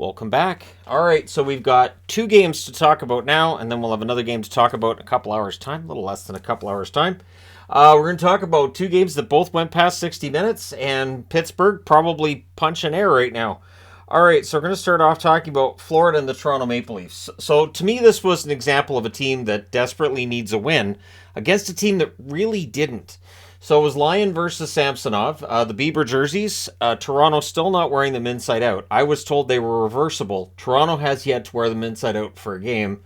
Welcome back. All right, so we've got two games to talk about now, and then we'll have another game to talk about in a couple hours' time, a little less than a couple hours' time. We're going to talk about two games that both went past 60 minutes, and Pittsburgh probably punching air right now. All right, so we're going to start off talking about Florida and the Toronto Maple Leafs. So to me, this was an example of a team that desperately needs a win against a team that really didn't. So it was Lyon versus Samsonov. The Bieber jerseys, Toronto still not wearing them inside out. I was told they were reversible. Toronto has yet to wear them inside out for a game.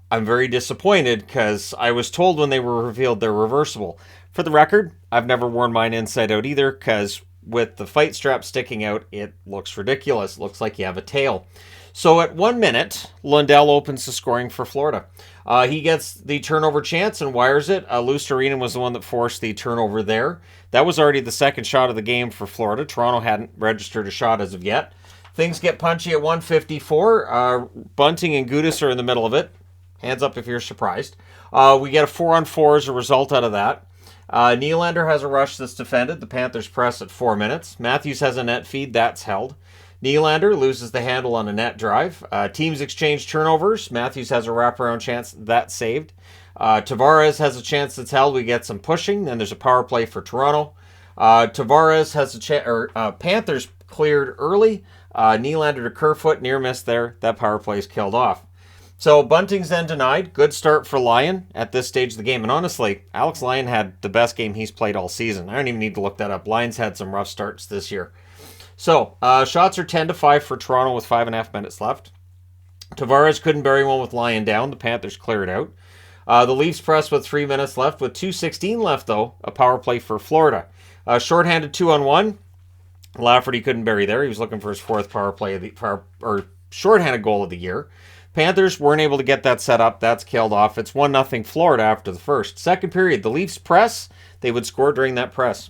I'm very disappointed because I was told when they were revealed they're reversible. For the record, I've never worn mine inside out either because with the fight strap sticking out, it looks ridiculous. It looks like you have a tail. So at 1 minute, Lundell opens the scoring for Florida. He gets the turnover chance and wires it. Luostarinen was the one that forced the turnover there. That was already the second shot of the game for Florida. Toronto hadn't registered a shot as of yet. Things get punchy at 1:54. Bunting and Gudas are in the middle of it. Hands up if you're surprised. We get a 4-on-4 as a result out of that. Nylander has a rush that's defended. The Panthers press at 4 minutes. Matthews has a net feed. That's held. Nylander loses the handle on a net drive. Teams exchange turnovers. Matthews has a wraparound chance. That's saved. Tavares has a chance that's held. We get some pushing. Then there's a power play for Toronto. Tavares has a chance. Panthers cleared early. Nylander to Kerfoot. Near miss there. That power play is killed off. So Bunting's then denied. Good start for Lyon at this stage of the game. And honestly, Alex Lyon had the best game he's played all season. I don't even need to look that up. Lyon's had some rough starts this year. So, shots are 10-5 for Toronto with 5.5 minutes left. Tavares couldn't bury one with Lyon down. The Panthers cleared out. The Leafs press with 3 minutes left. With 2:16 left, though, a power play for Florida. Shorthanded 2-on-1. Lafferty couldn't bury there. He was looking for his fourth power play of the shorthanded goal of the year. Panthers weren't able to get that set up. That's killed off. It's 1-0 Florida after the first. Second period, the Leafs press. They would score during that press.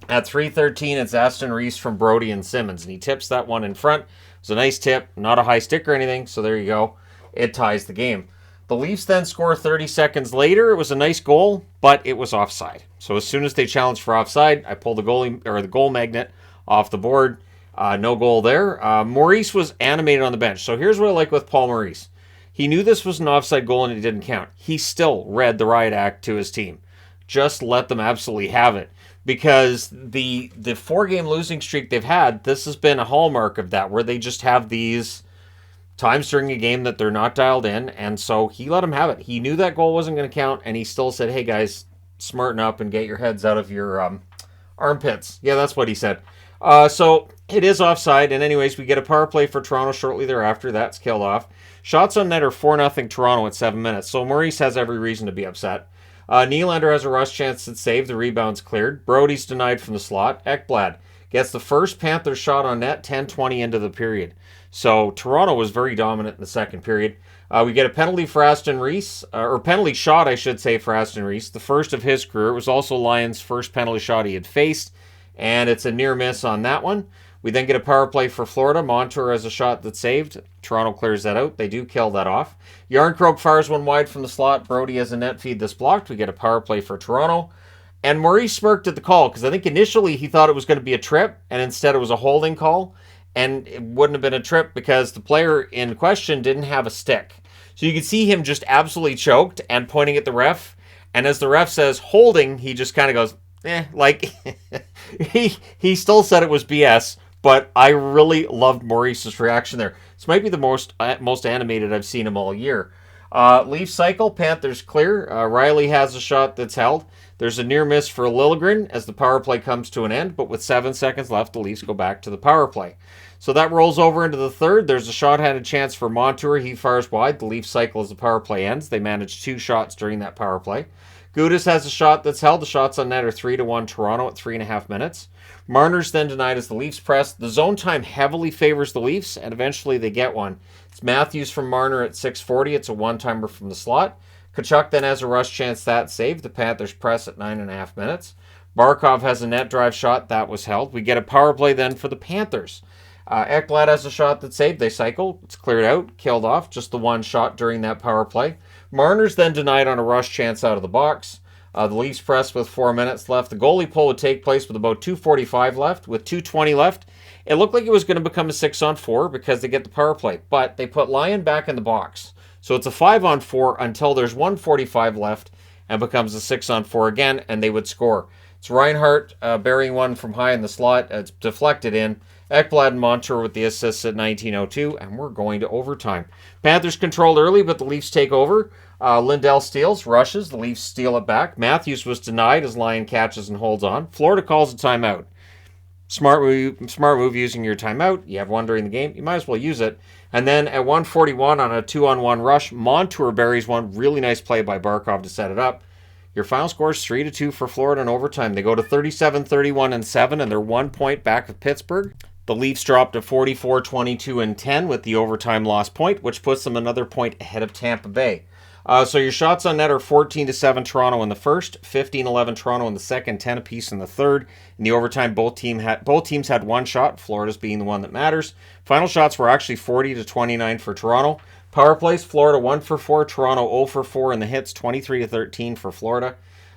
At 3:13, it's Aston Reese from Brody and Simmons, and he tips that one in front. It was a nice tip, not a high stick or anything, so there you go. It ties the game. The Leafs then score 30 seconds later. It was a nice goal, but it was offside. So as soon as they challenged for offside, I pulled the goal magnet off the board. No goal there. Maurice was animated on the bench. So here's what I like with Paul Maurice. He knew this was an offside goal and it didn't count. He still read the riot act to his team. Just let them absolutely have it. Because the 4-game losing streak they've had, this has been a hallmark of that, where they just have these times during a game that they're not dialed in, and so he let them have it. He knew that goal wasn't going to count, and he still said, hey guys, smarten up and get your heads out of your armpits. Yeah, that's what he said. So it is offside, and anyways, we get a power play for Toronto shortly thereafter. That's killed off. Shots on net are 4-0 Toronto at 7 minutes, so Maurice has every reason to be upset. Nylander has a rush chance that's saved. The rebound's cleared. Brody's denied from the slot. Ekblad gets the first Panthers shot on net 10-20 into the period. So Toronto was very dominant in the second period. We get a penalty for Aston Reese, or penalty shot, I should say, for Aston Reese. The first of his career. It was also Lyon's first penalty shot he had faced, and it's a near miss on that one. We then get a power play for Florida. Montour has a shot that's saved. Toronto clears that out. They do kill that off. Yarncroke fires one wide from the slot. Brody has a net feed that's blocked. We get a power play for Toronto. And Maurice smirked at the call because I think initially he thought it was going to be a trip, and instead it was a holding call. And it wouldn't have been a trip because the player in question didn't have a stick. So you could see him just absolutely choked and pointing at the ref. And as the ref says holding, he just kind of goes, like he still said it was BS. But I really loved Maurice's reaction there. This might be the most animated I've seen him all year. Leaf cycle, Panthers clear. Riley has a shot that's held. There's a near miss for Liljegren as the power play comes to an end. But with 7 seconds left, the Leafs go back to the power play. So that rolls over into the third. There's a shot-handed chance for Montour. He fires wide. The Leaf cycle as the power play ends. They manage 2 shots during that power play. Gudas has a shot that's held. The shots on net are 3-1 Toronto at 3.5 minutes. Marner's then denied as the Leafs press. The zone time heavily favors the Leafs, and eventually they get one. It's Matthews from Marner at 6:40. It's a one-timer from the slot. Tkachuk then has a rush chance that's saved. The Panthers press at 9.5 minutes. Barkov has a net drive shot that was held. We get a power play then for the Panthers. Ekblad has a shot that's saved. They cycle. It's cleared out, killed off. Just the one shot during that power play. Marner's then denied on a rush chance out of the box. The Leafs press with 4 minutes left. The goalie pull would take place with about 2:45 left. With 2:20 left, It looked like it was going to become a 6-on-4 because they get the power play, but they put Lyon back in the box. So it's a 5-on-4 until there's 1:45 left and becomes a 6-on-4 again, and they would score. It's Reinhardt burying one from high in the slot. It's deflected in. Ekblad and Montour with the assists at 19:02, and we're going to overtime. Panthers controlled early, but the Leafs take over. Lindell steals, rushes. The Leafs steal it back. Matthews was denied as Lyon catches and holds on. Florida calls a timeout. Smart move using your timeout. You have one during the game. You might as well use it. And then at 1:41 on a 2-on-1 rush, Montour buries one. Really nice play by Barkov to set it up. Your final score is 3-2 for Florida in overtime. They go to 37, 31, and 7, and they're 1 point back of Pittsburgh. The Leafs drop to 44, 22, and 10 with the overtime lost point, which puts them another point ahead of Tampa Bay. So your shots on net are 14-7 Toronto in the first, 15-11 Toronto in the second, 10 apiece in the third. In the overtime, both teams had one shot, Florida's being the one that matters. Final shots were actually 40-29 for Toronto. Power plays, Florida 1 for 4, Toronto 0 for 4 in the hits, 23-13 for Florida.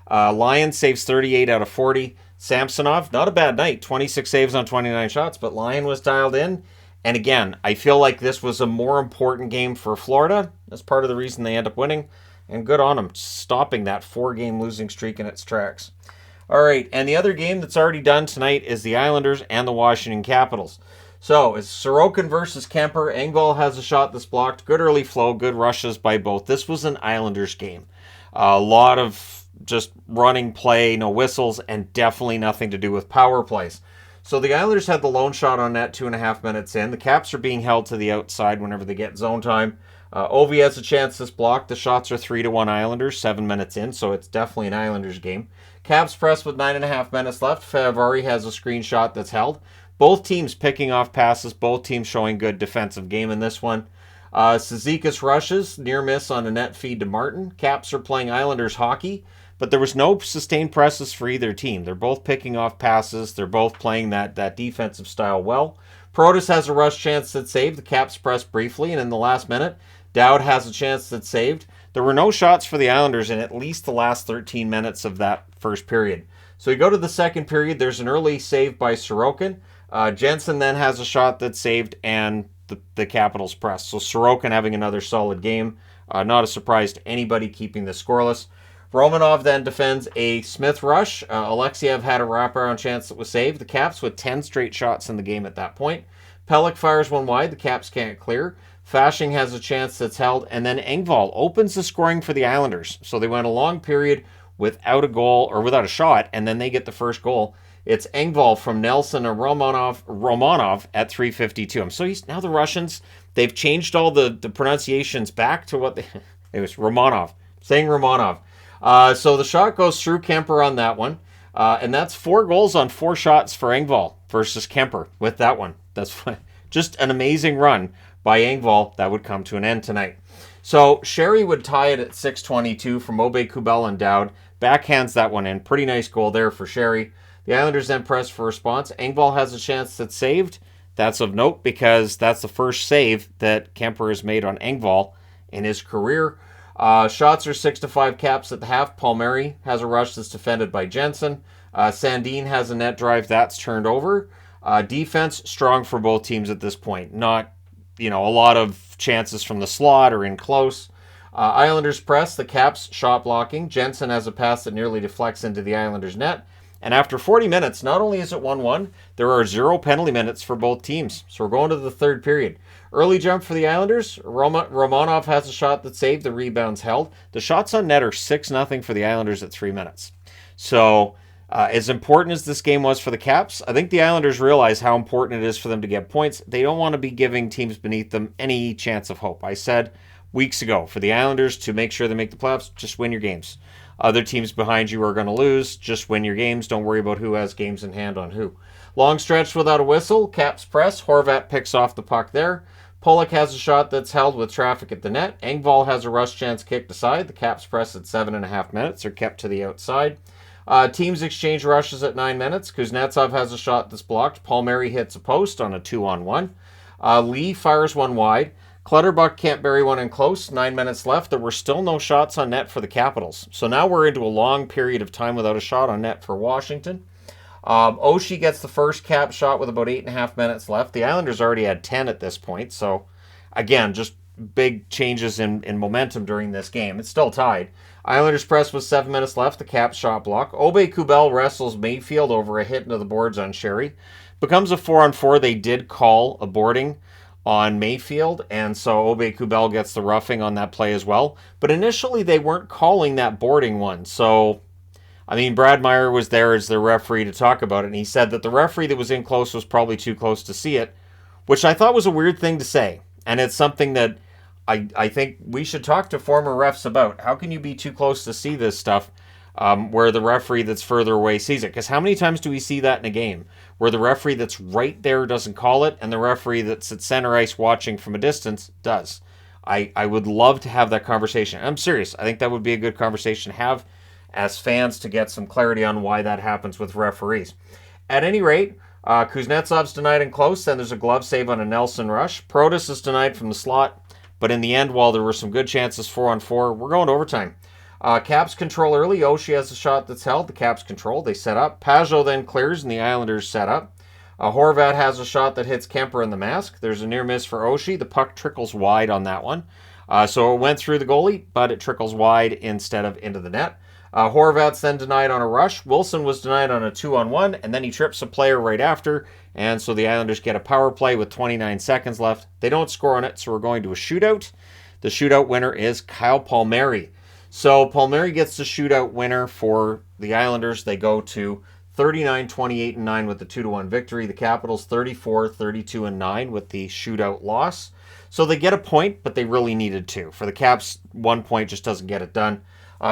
Lions saves 38 out of 40. Samsonov, not a bad night, 26 saves on 29 shots, but Lyon was dialed in. And again, I feel like this was a more important game for Florida. That's part of the reason they end up winning. And good on them, stopping that 4-game losing streak in its tracks. All right, and the other game that's already done tonight is the Islanders and the Washington Capitals. So it's Sorokin versus Kemper. Engvall has a shot that's blocked. Good early flow, good rushes by both. This was an Islanders game. A lot of just running play, no whistles, and definitely nothing to do with power plays. So the Islanders had the lone shot on net 2.5 minutes in. The Caps are being held to the outside whenever they get zone time. Ovi has a chance that's blocked. The shots are 3-1 Islanders, 7 minutes in, so it's definitely an Islanders game. Caps press with 9.5 minutes left. Favari has a screenshot that's held. Both teams picking off passes, both teams showing good defensive game in this one. Cizikas rushes, near miss on a net feed to Martin. Caps are playing Islanders hockey, but there was no sustained presses for either team. They're both picking off passes. They're both playing that defensive style well. Protas has a rush chance that's saved. The Caps press briefly, and in the last minute, Dowd has a chance that's saved. There were no shots for the Islanders in at least the last 13 minutes of that first period. So you go to the second period. There's an early save by Sorokin. Jensen then has a shot that's saved, and the Capitals press. So Sorokin having another solid game. Not a surprise to anybody keeping this scoreless. Romanov then defends a Smith rush. Alexiev had a wraparound chance that was saved. The Caps with 10 straight shots in the game at that point. Pelech fires one wide. The Caps can't clear. Fashing has a chance that's held. And then Engvall opens the scoring for the Islanders. So they went a long period without a goal or without a shot, and then they get the first goal. It's Engvall from Nelson and Romanov at 3:52. So now the Russians, they've changed all the pronunciations back to what it was Romanov. Saying Romanov. So the shot goes through Kemper on that one. And that's 4 goals on 4 shots for Engvall versus Kemper with that one. That's just an amazing run by Engvall that would come to an end tonight. So Sherry would tie it at 6:22 from Obe, Kubel, and Dowd. Backhands that one in. Pretty nice goal there for Sherry. The Islanders then press for response. Engvall has a chance that's saved. That's of note because that's the first save that Kemper has made on Engvall in his career. Shots are 6-5 Caps at the half. Palmieri has a rush that's defended by Jensen. Sandin has a net drive that's turned over. Defense strong for both teams at this point. Not, a lot of chances from the slot or in close. Islanders press. The Caps shot blocking. Jensen has a pass that nearly deflects into the Islanders net. And after 40 minutes, not only is it 1-1, there are 0 penalty minutes for both teams. So we're going to the third period. Early jump for the Islanders. Romanov has a shot that saved. The rebound's held. The shots on net are 6-0 for the Islanders at 3 minutes. So as important as this game was for the Caps, I think the Islanders realize how important it is for them to get points. They don't want to be giving teams beneath them any chance of hope. I said weeks ago, for the Islanders to make sure they make the playoffs, just win your games. Other teams behind you are going to lose. Just win your games. Don't worry about who has games in hand on who. Long stretch without a whistle. Caps press. Horvat picks off the puck there. Pollock has a shot that's held with traffic at the net. Engvall has a rush chance kicked aside. The Caps press at 7.5 minutes are kept to the outside. Teams exchange rushes at 9 minutes. Kuznetsov has a shot that's blocked. Palmieri hits a post on a 2-on-1. Lee fires one wide. Clutterbuck can't bury one in close. 9 minutes left. There were still no shots on net for the Capitals. So now we're into a long period of time without a shot on net for Washington. Oshie gets the first cap shot with about 8.5 minutes left. The Islanders already had 10 at this point, so again, just big changes in momentum during this game. It's still tied. Islanders press with 7 minutes left. The cap shot block. Aube-Kubel wrestles Mayfield over a hit into the boards on Sherry. Becomes a 4-on-4. They did call a boarding on Mayfield, and so Aube-Kubel gets the roughing on that play as well. But initially, they weren't calling that boarding one. So, I mean, Brad Meyer was there as the referee to talk about it, and he said that the referee that was in close was probably too close to see it, which I thought was a weird thing to say. And it's something that I think we should talk to former refs about. How can you be too close to see this stuff where the referee that's further away sees it? Because how many times do we see that in a game where the referee that's right there doesn't call it and the referee that's at center ice watching from a distance does? I would love to have that conversation. I'm serious. I think that would be a good conversation to have as fans to get some clarity on why that happens with referees. At any rate, Kuznetsov's denied in close. Then there's a glove save on a Nelson rush. Protas is denied from the slot. But in the end, while there were some good chances 4-on-4, we're going to overtime. Caps control early. Oshie has a shot that's held. The Caps control. They set up. Pajot then clears, and the Islanders set up. Horvat has a shot that hits Kemper in the mask. There's a near miss for Oshie. The puck trickles wide on that one. So it went through the goalie, but it trickles wide instead of into the net. Horvat's then denied on a rush. Wilson was denied on a 2-on-1, and then he trips a player right after, and so the Islanders get a power play with 29 seconds left. They don't score on it, so we're going to a shootout. The shootout winner is Kyle Palmieri. So Palmieri gets the shootout winner for the Islanders. They go to 39, 28, and 9 with the 2-1 victory. The Capitals 34, 32, and 9 with the shootout loss. So they get a point, but they really needed two. For the Caps, 1 point just doesn't get it done.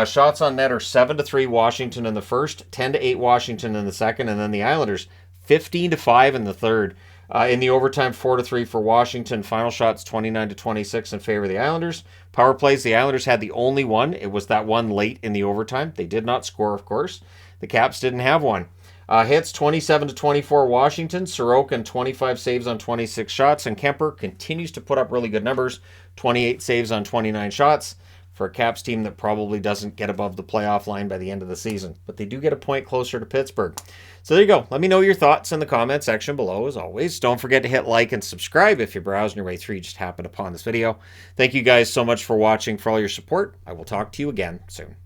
Shots on net are 7-3 Washington in the first, 10-8 Washington in the second, and then the Islanders 15-5 in the third. In the overtime, 4-3 for Washington. Final shots 29-26 in favor of the Islanders. Power plays, the Islanders had the only one. It was that one late in the overtime. They did not score, of course. The Caps didn't have one. Hits 27-24 Washington. Sorokin 25 saves on 26 shots, and Kemper continues to put up really good numbers. 28 saves on 29 shots. For a Caps team that probably doesn't get above the playoff line by the end of the season. But they do get a point closer to Pittsburgh. So there you go. Let me know your thoughts in the comment section below, as always. Don't forget to hit like and subscribe if you're browsing your way through. You just happened upon this video. Thank you guys so much for watching, for all your support. I will talk to you again soon.